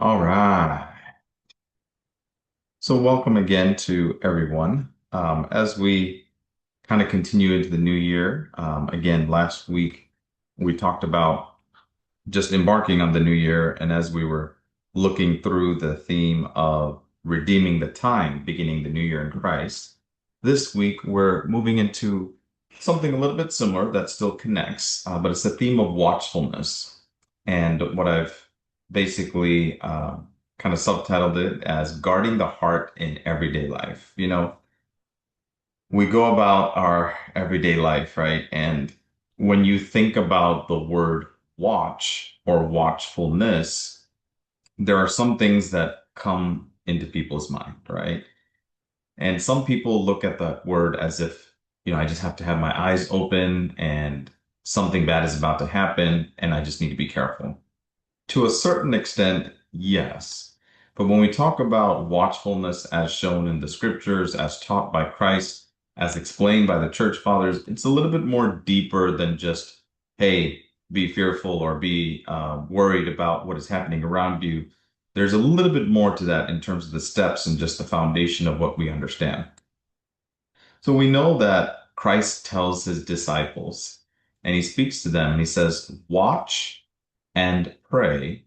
All right. So, welcome again to everyone. As we kind of continue into the new year, again, last week we talked about just embarking on the new year. And as we were looking through the theme of redeeming the time, beginning the new year in Christ, this week we're moving into something a little bit similar that still connects, but it's the theme of watchfulness. And what I've basically kind of subtitled it as guarding the heart in everyday life. We go about our everyday life, right? And when you think about the word watch or watchfulness, there are some things that come into people's mind, right? And some people look at that word as if, I just have to have my eyes open and something bad is about to happen and I just need to be careful. To a certain extent, yes. But when we talk about watchfulness as shown in the scriptures, as taught by Christ, as explained by the church fathers, it's a little bit more deeper than just, hey, be fearful or be worried about what is happening around you. There's a little bit more to that in terms of the steps and just the foundation of what we understand. So we know that Christ tells his disciples, and he speaks to them, and he says, watch and pray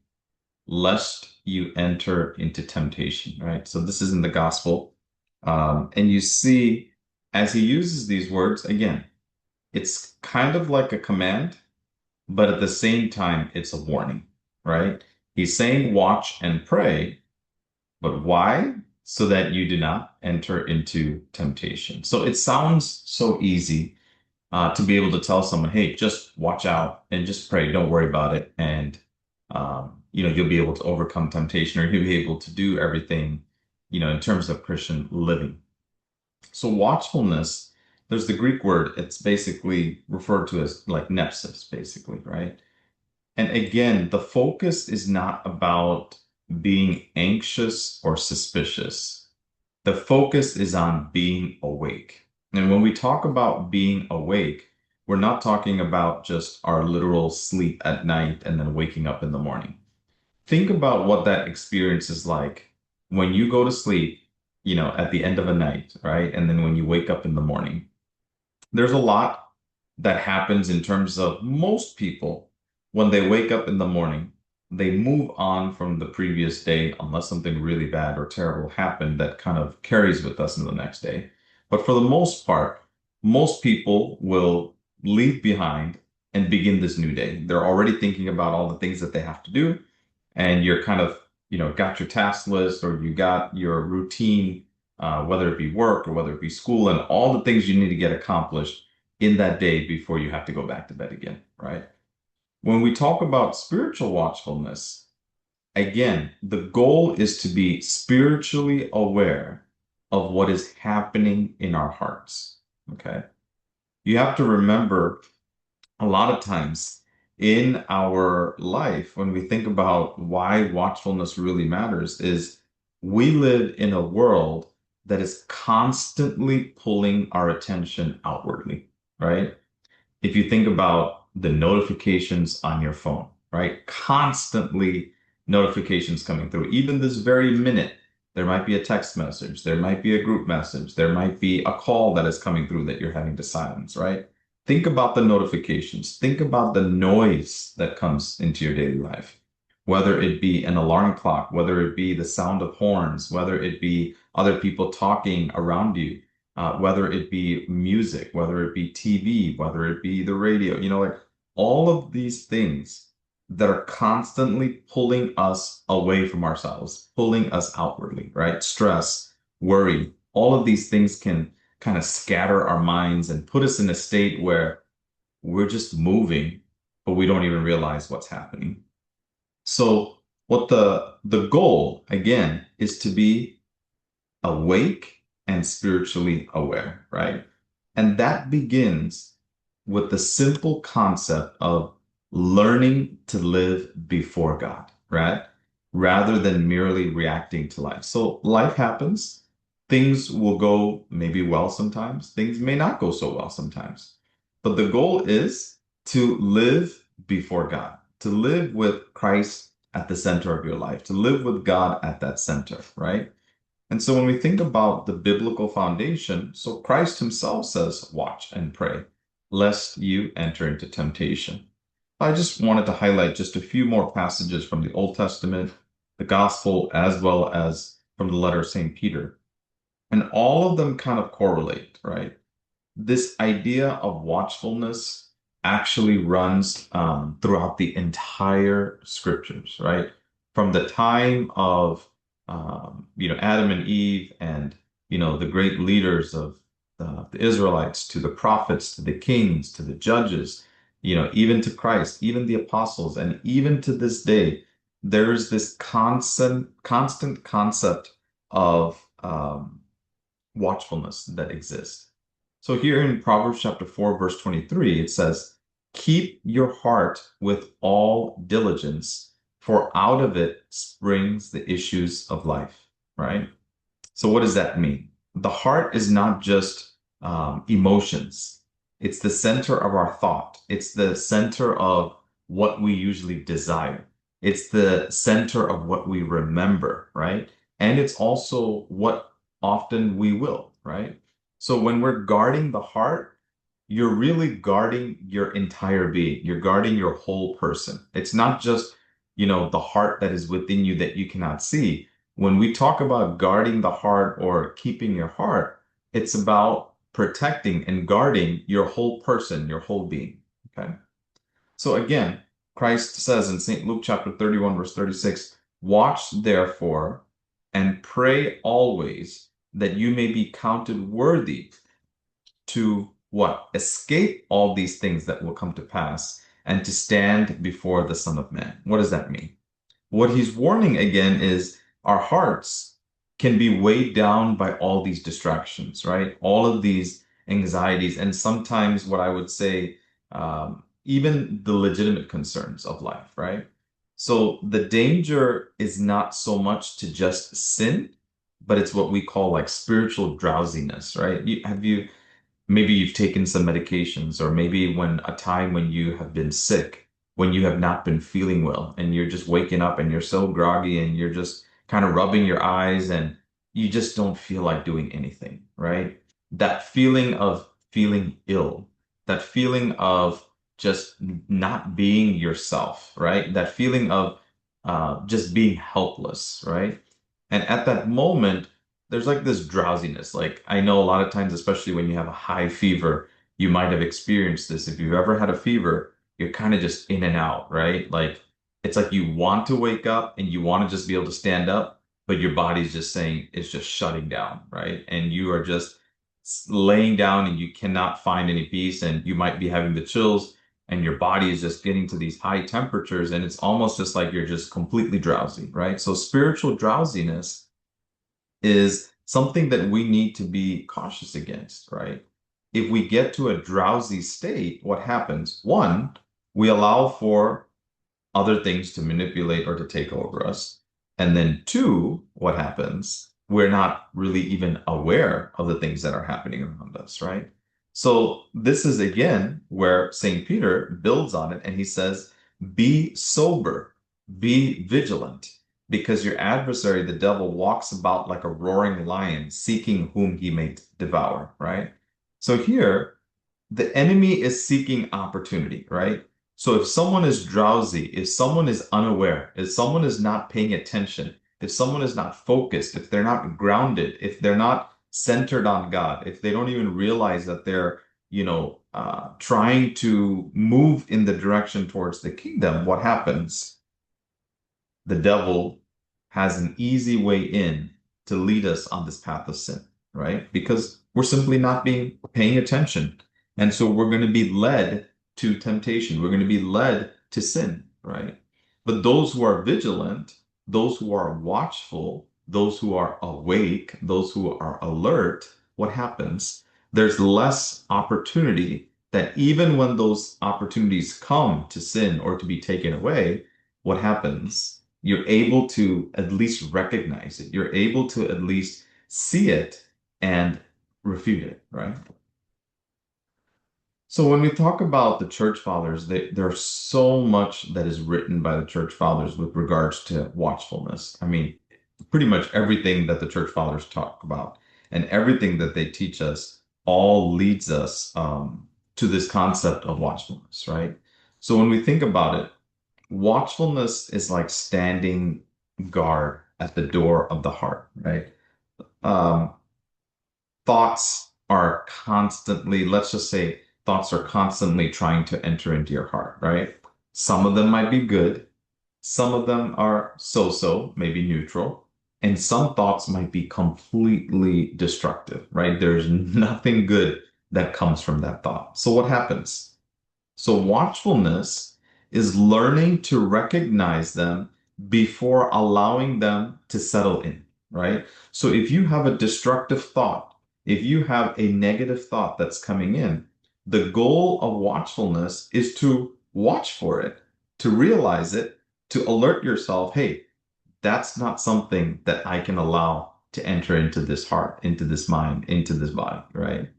lest you enter into temptation, right? So this is in the gospel. And you see, as he uses these words, again, it's kind of like a command, but at the same time, it's a warning, right? He's saying, watch and pray, but why? So that you do not enter into temptation. So it sounds so easy to be able to tell someone, hey, just watch out and just pray. Don't worry about it. And, you'll be able to overcome temptation or you'll be able to do everything, in terms of Christian living. So watchfulness, there's the Greek word. It's basically referred to as like nepsis, basically, right? And again, the focus is not about being anxious or suspicious. The focus is on being awake. And when we talk about being awake, we're not talking about just our literal sleep at night and then waking up in the morning. Think about what that experience is like when you go to sleep, at the end of a night, right? And then when you wake up in the morning. There's a lot that happens in terms of most people when they wake up in the morning, they move on from the previous day unless something really bad or terrible happened that kind of carries with us in the next day. But for the most part, most people will leave behind and begin this new day. They're already thinking about all the things that they have to do, and you're kind of, got your task list or you got your routine, whether it be work or whether it be school, and all the things you need to get accomplished in that day before you have to go back to bed again, right? When we talk about spiritual watchfulness, again, the goal is to be spiritually aware of what is happening in our hearts. Okay. You have to remember a lot of times in our life, when we think about why watchfulness really matters, is we live in a world that is constantly pulling our attention outwardly, right? If you think about the notifications on your phone, right? Constantly notifications coming through. Even this very minute, there might be a text message, there might be a group message, there might be a call that is coming through that you're having to silence, right? Think about the notifications. Think about the noise that comes into your daily life, whether it be an alarm clock, whether it be the sound of horns, whether it be other people talking around you, whether it be music, whether it be TV, whether it be the radio, like all of these things that are constantly pulling us away from ourselves, pulling us outwardly, right? Stress, worry, all of these things can kind of scatter our minds and put us in a state where we're just moving, but we don't even realize what's happening. So what the goal again is to be awake and spiritually aware, right? And that begins with the simple concept of learning to live before God, right? Rather than merely reacting to life. So life happens. Things will go maybe well sometimes. Things may not go so well sometimes. But the goal is to live before God, to live with Christ at the center of your life, to live with God at that center, right? And so when we think about the biblical foundation, so Christ himself says, watch and pray, lest you enter into temptation. I just wanted to highlight just a few more passages from the Old Testament, the Gospel, as well as from the letter of St. Peter. And all of them kind of correlate, right? This idea of watchfulness actually runs throughout the entire scriptures, right? From the time of Adam and Eve, and the great leaders of the Israelites, to the prophets, to the kings, to the judges, even to Christ, even the apostles, and even to this day, there is this constant concept of watchfulness that exists. So here in Proverbs chapter 4, verse 23, it says, keep your heart with all diligence, for out of it springs the issues of life, right? So what does that mean? The heart is not just emotions. It's the center of our thought. It's the center of what we usually desire. It's the center of what we remember, right? And it's also what often we will, right? So when we're guarding the heart, you're really guarding your entire being. You're guarding your whole person. It's not just, the heart that is within you that you cannot see. When we talk about guarding the heart or keeping your heart, it's about protecting and guarding your whole person, your whole being. Okay. So again, Christ says in St. Luke chapter 31, verse 36, watch therefore and pray always that you may be counted worthy to what? Escape all these things that will come to pass and to stand before the Son of Man. What does that mean? What he's warning again is our hearts can be weighed down by all these distractions, right? All of these anxieties, and sometimes what I would say, even the legitimate concerns of life, right? So the danger is not so much to just sin, but it's what we call like spiritual drowsiness, right? Maybe you've taken some medications, or maybe when a time when you have been sick, when you have not been feeling well, and you're just waking up and you're so groggy and you're just kind of rubbing your eyes and you just don't feel like doing anything, right? That feeling of feeling ill, that feeling of just not being yourself, right? That feeling of just being helpless, right? And at that moment, there's like this drowsiness. Like I know a lot of times, especially when you have a high fever, you might have experienced this. If you've ever had a fever, you're kind of just in and out, right? Like it's like you want to wake up and you want to just be able to stand up, but your body's just saying it's just shutting down, right? And you are just laying down and you cannot find any peace, and you might be having the chills, and your body is just getting to these high temperatures, and it's almost just like you're just completely drowsy, right? So spiritual drowsiness is something that we need to be cautious against, right? If we get to a drowsy state, what happens? One, we allow for other things to manipulate or to take over us. And then two, what happens? We're not really even aware of the things that are happening around us, right? So this is again where St. Peter builds on it, and he says, be sober, be vigilant, because your adversary, the devil, walks about like a roaring lion, seeking whom he may devour, right? So here, the enemy is seeking opportunity, right? So if someone is drowsy, if someone is unaware, if someone is not paying attention, if someone is not focused, if they're not grounded, if they're not centered on God, if they don't even realize that they're, trying to move in the direction towards the kingdom, what happens? The devil has an easy way in to lead us on this path of sin, right? Because we're simply not paying attention. And so we're going to be led to temptation. We're going to be led to sin, right? But those who are vigilant, those who are watchful, those who are awake, those who are alert, what happens? There's less opportunity that even when those opportunities come to sin or to be taken away, what happens? You're able to at least recognize it. You're able to at least see it and refute it, right? So when we talk about the church fathers, there's so much that is written by the church fathers with regards to watchfulness. I mean, pretty much everything that the church fathers talk about and everything that they teach us all leads us to this concept of watchfulness, right? So when we think about it, watchfulness is like standing guard at the door of the heart, right? Um, thoughts are constantly, let's just say, thoughts are constantly trying to enter into your heart, right? Some of them might be good, some of them are so-so, maybe neutral, and some thoughts might be completely destructive, right? There's nothing good that comes from that thought. So what happens? So watchfulness is learning to recognize them before allowing them to settle in, right? So if you have a destructive thought, if you have a negative thought that's coming in, the goal of watchfulness is to watch for it, to realize it, to alert yourself, hey, that's not something that I can allow to enter into this heart, into this mind, into this body, right?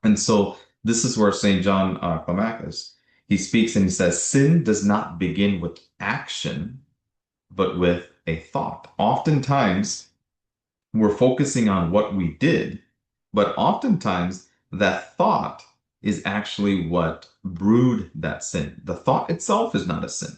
And so this is where St. John Climacus, he speaks and he says, sin does not begin with action, but with a thought. Oftentimes, we're focusing on what we did, but oftentimes that thought is actually what brewed that sin. The thought itself is not a sin,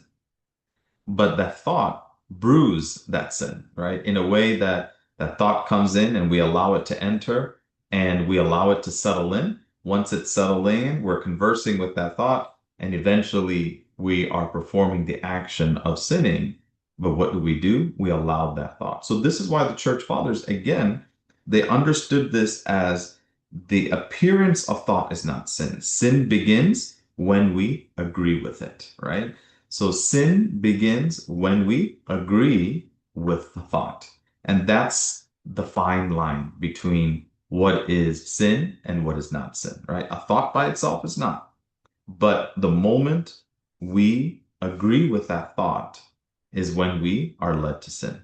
but that thought brews that sin, right? In a way that that thought comes in and we allow it to enter and we allow it to settle in. Once it's settled in, we're conversing with that thought and eventually we are performing the action of sinning. But what do? We allow that thought. So this is why the church fathers, again, they understood this as the appearance of thought is not sin. Sin begins when we agree with it, right? So sin begins when we agree with the thought. And that's the fine line between what is sin and what is not sin, right? A thought by itself is not. But the moment we agree with that thought is when we are led to sin.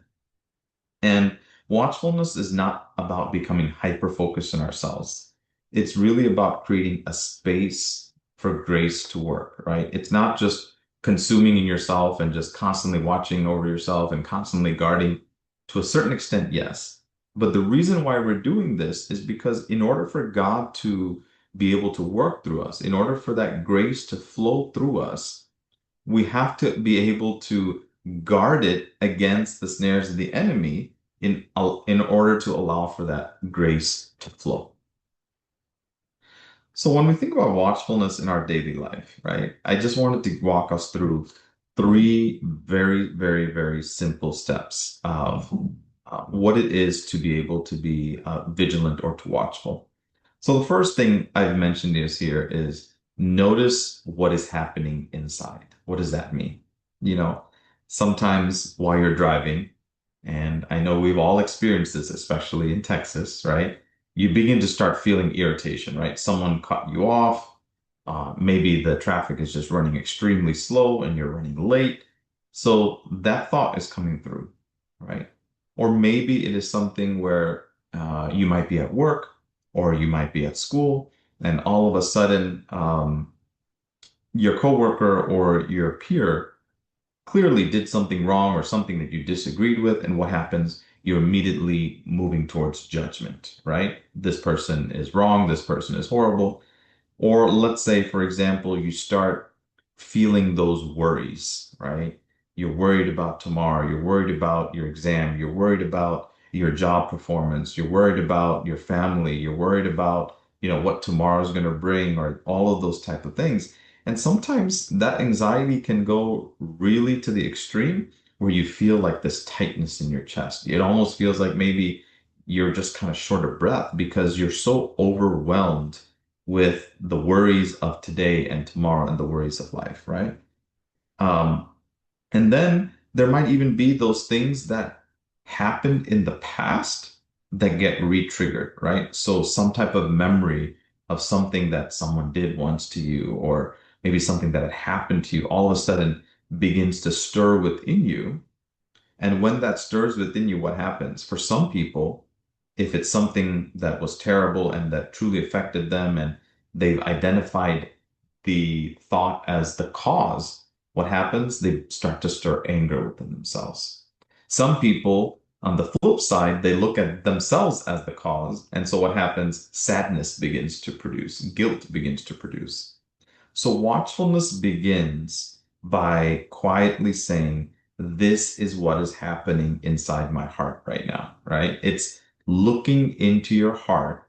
And watchfulness is not about becoming hyper focused on ourselves. It's really about creating a space for grace to work, right? It's not just consuming in yourself and just constantly watching over yourself and constantly guarding. To a certain extent, yes. But the reason why we're doing this is because in order for God to be able to work through us, in order for that grace to flow through us, we have to be able to guard it against the snares of the enemy in order to allow for that grace to flow. So when we think about watchfulness in our daily life, right, I just wanted to walk us through three very, very, very simple steps of what it is to be able to be vigilant or to watchful. So the first thing I've mentioned is here is notice what is happening inside. What does that mean? You know, sometimes while you're driving, and I know we've all experienced this, especially in Texas, right? You begin to start feeling irritation, right? Someone cut you off. Maybe the traffic is just running extremely slow and you're running late. So that thought is coming through, right? Or maybe it is something where you might be at work or you might be at school, and all of a sudden, your coworker or your peer clearly did something wrong or something that you disagreed with, and what happens? You're immediately moving towards judgment, right? This person is wrong, this person is horrible. Or let's say, for example, you start feeling those worries, right? You're worried about tomorrow, you're worried about your exam, you're worried about your job performance, you're worried about your family, you're worried about, what tomorrow's going to bring, or all of those type of things. And sometimes that anxiety can go really to the extreme where you feel like this tightness in your chest. It almost feels like maybe you're just kind of short of breath because you're so overwhelmed with the worries of today and tomorrow and the worries of life, right? Um, and then there might even be those things that happened in the past that get re-triggered, right? So some type of memory of something that someone did once to you, or maybe something that had happened to you, all of a sudden begins to stir within you. And when that stirs within you, what happens? For some people, if it's something that was terrible and that truly affected them, and they've identified the thought as the cause, what happens? They start to stir anger within themselves. Some people, on the flip side, they look at themselves as the cause. And so what happens? Sadness begins to produce, guilt begins to produce. So watchfulness begins by quietly saying, this is what is happening inside my heart right now, right? It's looking into your heart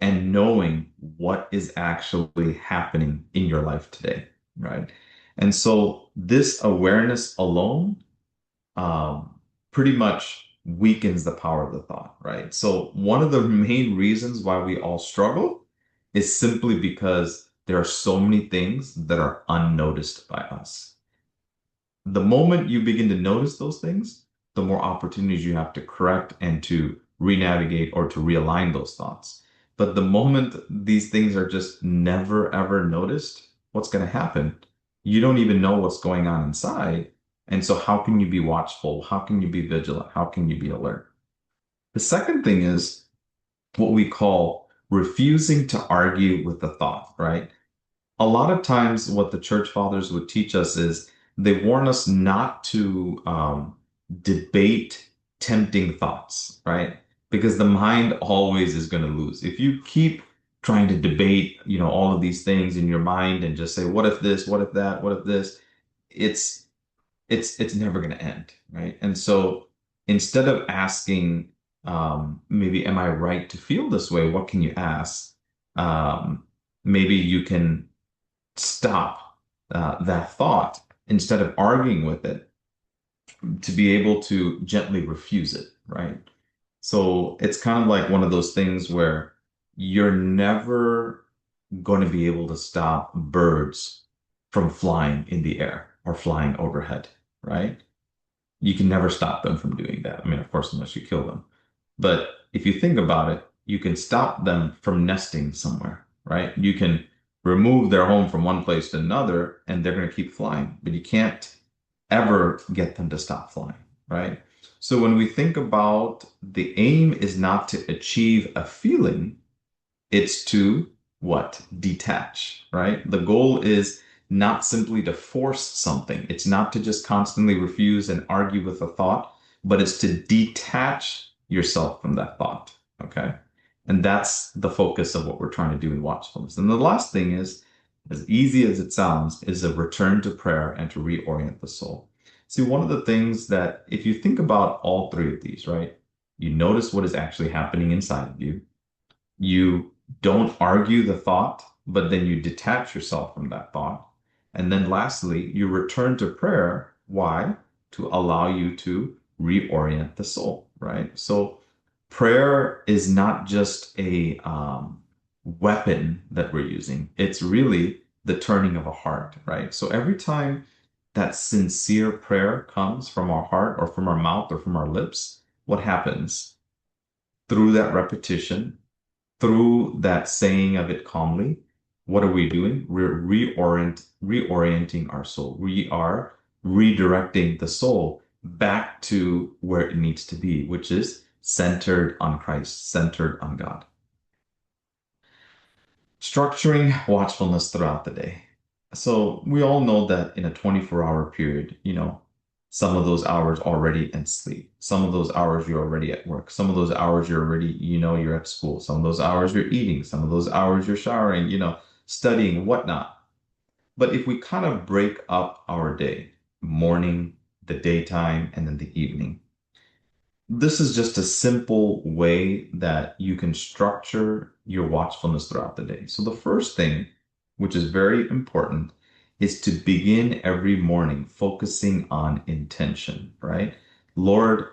and knowing what is actually happening in your life today, right? And so this awareness alone um, pretty much weakens the power of the thought, right? So one of the main reasons why we all struggle is simply because there are so many things that are unnoticed by us. The moment you begin to notice those things, the more opportunities you have to correct and to re-navigate or to realign those thoughts. But the moment these things are just never ever noticed, what's going to happen? You don't even know what's going on inside. And so how can you be watchful? How can you be vigilant? How can you be alert? The second thing is what we call refusing to argue with the thought, right? A lot of times what the church fathers would teach us is they warn us not to debate tempting thoughts, right? Because the mind always is going to lose. If you keep trying to debate, all of these things in your mind and just say, what if this, what if that, what if this, it's it's never going to end, right? And so instead of asking, maybe, am I right to feel this way? What can you ask? Maybe you can stop that thought instead of arguing with it to be able to gently refuse it, right? So it's kind of like one of those things where you're never going to be able to stop birds from flying in the air or flying overhead, right? You can never stop them from doing that. I mean, of course, unless you kill them. But if you think about it, you can stop them from nesting somewhere, right? You can remove their home from one place to another and they're going to keep flying, but you can't ever get them to stop flying, right? So when we think about the aim is not to achieve a feeling, it's to what? Detach, right? The goal is not simply to force something. It's not to just constantly refuse and argue with a thought, but it's to detach yourself from that thought, okay? And that's the focus of what we're trying to do in watchfulness. And the last thing is, as easy as it sounds, is a return to prayer and to reorient the soul. See, one of the things that, if you think about all three of these, right? You notice what is actually happening inside of you. You don't argue the thought, but then you detach yourself from that thought. And then lastly, you return to prayer. Why? To allow you to reorient the soul, right? So prayer is not just a weapon that we're using. It's really the turning of a heart, right? So every time that sincere prayer comes from our heart or from our mouth or from our lips, what happens? Through that repetition, through that saying of it calmly, what are we doing? We're reorienting our soul. We are redirecting the soul back to where it needs to be, which is centered on Christ, centered on God. Structuring watchfulness throughout the day. So we all know that in a 24-hour period, some of those hours already in sleep. Some of those hours you're already at work. Some of those hours you're already, you're at school. Some of those hours you're eating. Some of those hours you're showering, studying, whatnot. But if we kind of break up our day, morning, the daytime, and then the evening, this is just a simple way that you can structure your watchfulness throughout the day. So the first thing, which is very important, is to begin every morning focusing on intention, right? Lord,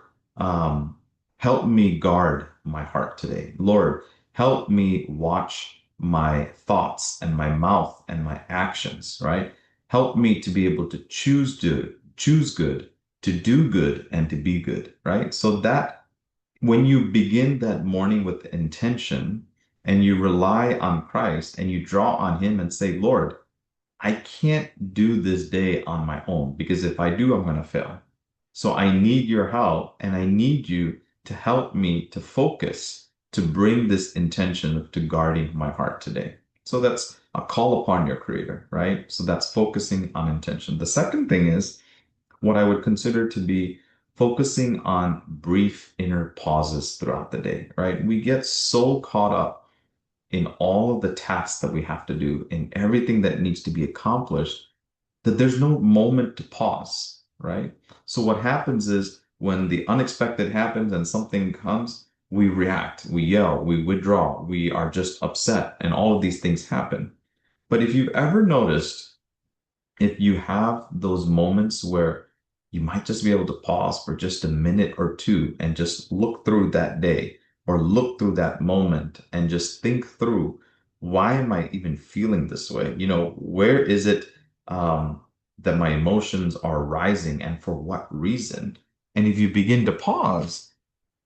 help me guard my heart today. Lord, help me watch my thoughts and my mouth and my actions, right? Help me to be able to choose good, to do good, and to be good, right? So that when you begin that morning with intention and you rely on Christ and you draw on Him and say, Lord, I can't do this day on my own because if I do, I'm going to fail. So I need your help and I need you to help me to focus, to bring this intention to guarding my heart today. So that's a call upon your creator, right? So that's focusing on intention. The second thing is what I would consider to be focusing on brief inner pauses throughout the day, right? We get so caught up in all of the tasks that we have to do, in everything that needs to be accomplished, that there's no moment to pause, right? So what happens is when the unexpected happens and something comes, we react, we yell, we withdraw, we are just upset, and all of these things happen. But if you've ever noticed, if you have those moments where you might just be able to pause for just a minute or two and just look through that day or look through that moment and just think through, why am I even feeling this way? Where is it that my emotions are rising and for what reason? And if you begin to pause,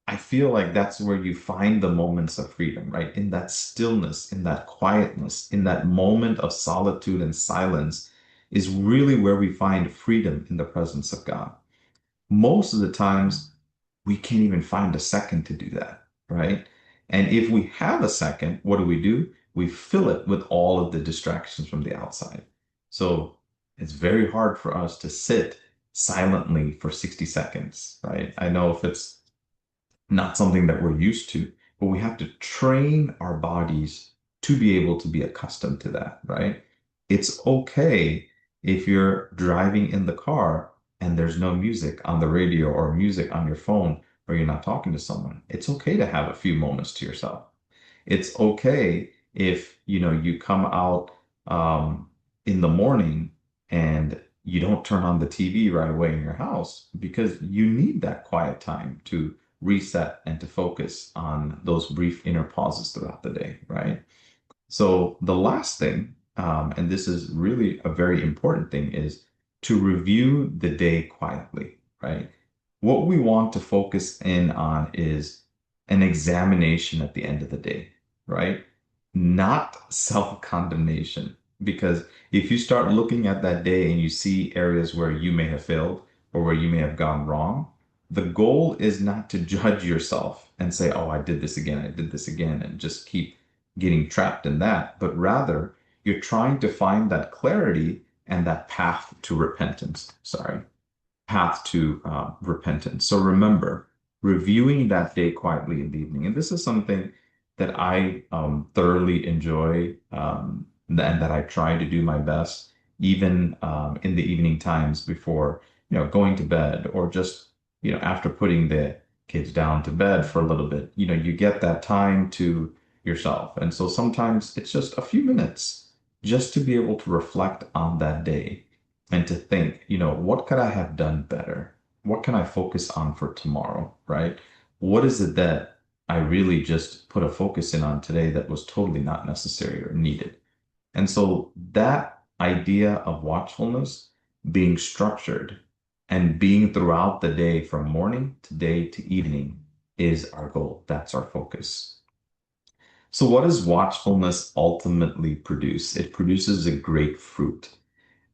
I feel like that's where you find the moments of freedom, right? In that stillness, in that quietness, in that moment of solitude and silence is really where we find freedom in the presence of God. Most of the times, we can't even find a second to do that, right? And if we have a second, what do? We fill it with all of the distractions from the outside. So it's very hard for us to sit silently for 60 seconds, right? I know if it's not something that we're used to, but we have to train our bodies to be able to be accustomed to that, right? It's okay if you're driving in the car and there's no music on the radio or music on your phone or you're not talking to someone. It's okay to have a few moments to yourself. It's okay if, you come out in the morning and you don't turn on the TV right away in your house because you need that quiet time to reset and to focus on those brief inner pauses throughout the day, right? So the last thing, and this is really a very important thing, is to review the day quietly, right? What we want to focus in on is an examination at the end of the day, right? Not self-condemnation. Because if you start looking at that day and you see areas where you may have failed or where you may have gone wrong, the goal is not to judge yourself and say, oh, I did this again, and just keep getting trapped in that, but rather you're trying to find that clarity and that path to repentance. Sorry, path to repentance. So remember, reviewing that day quietly in the evening. And this is something that I thoroughly enjoy and that I try to do my best, even in the evening times before, going to bed or just, after putting the kids down to bed for a little bit, you get that time to yourself. And so sometimes it's just a few minutes just to be able to reflect on that day and to think, what could I have done better? What can I focus on for tomorrow, right? What is it that I really just put a focus in on today that was totally not necessary or needed? And so that idea of watchfulness being structured and being throughout the day from morning to day to evening is our goal. That's our focus. So what does watchfulness ultimately produce? It produces a great fruit.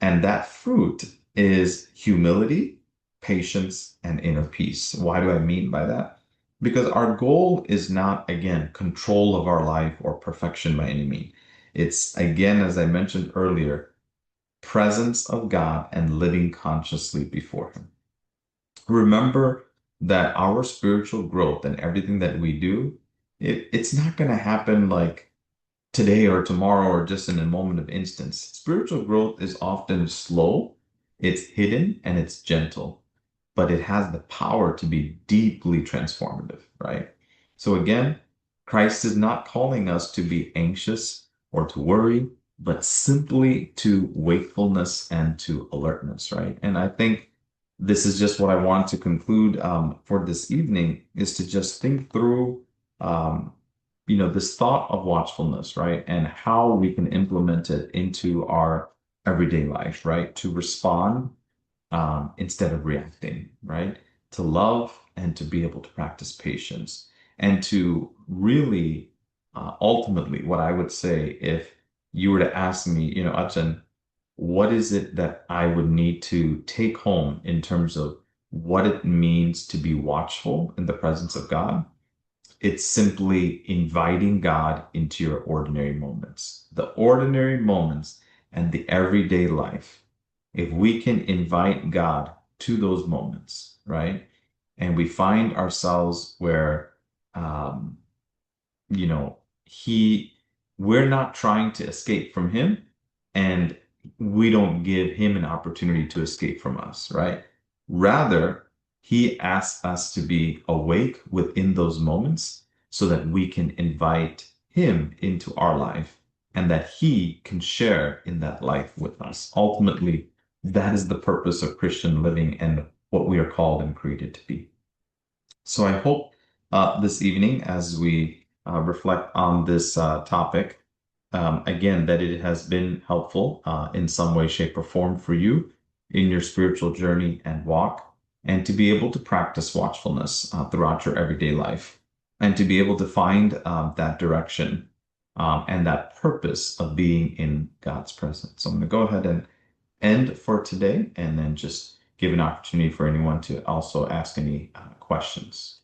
And that fruit is humility, patience, and inner peace. Why do I mean by that? Because our goal is not, again, control of our life or perfection by any means. It's, again, as I mentioned earlier, presence of God and living consciously before Him. Remember that our spiritual growth and everything that we do, it's not going to happen like today or tomorrow or just in a moment of instance. Spiritual growth is often slow, it's hidden, and it's gentle, but it has the power to be deeply transformative, right? So again, Christ is not calling us to be anxious or to worry, but simply to wakefulness and to alertness, right? And I think this is just what I want to conclude for this evening is to just think through um, this thought of watchfulness, right? And how we can implement it into our everyday life, right? To respond instead of reacting, right? To love and to be able to practice patience and to really, ultimately, what I would say if you were to ask me, Achan, what is it that I would need to take home in terms of what it means to be watchful in the presence of God? it's simply inviting God into your ordinary moments. The ordinary moments and the everyday life. If we can invite God to those moments, right? And we find ourselves where, um, you know, he, we're not trying to escape from him, and we don't give him an opportunity to escape from us, right? Rather, he asks us to be awake within those moments so that we can invite him into our life and that he can share in that life with us. Ultimately, that is the purpose of Christian living and what we are called and created to be. So I hope this evening, as we reflect on this topic, again, that it has been helpful in some way, shape, or form for you in your spiritual journey and walk, and to be able to practice watchfulness throughout your everyday life, and to be able to find that direction and that purpose of being in God's presence. So I'm going to go ahead and end for today, and then just give an opportunity for anyone to also ask any questions.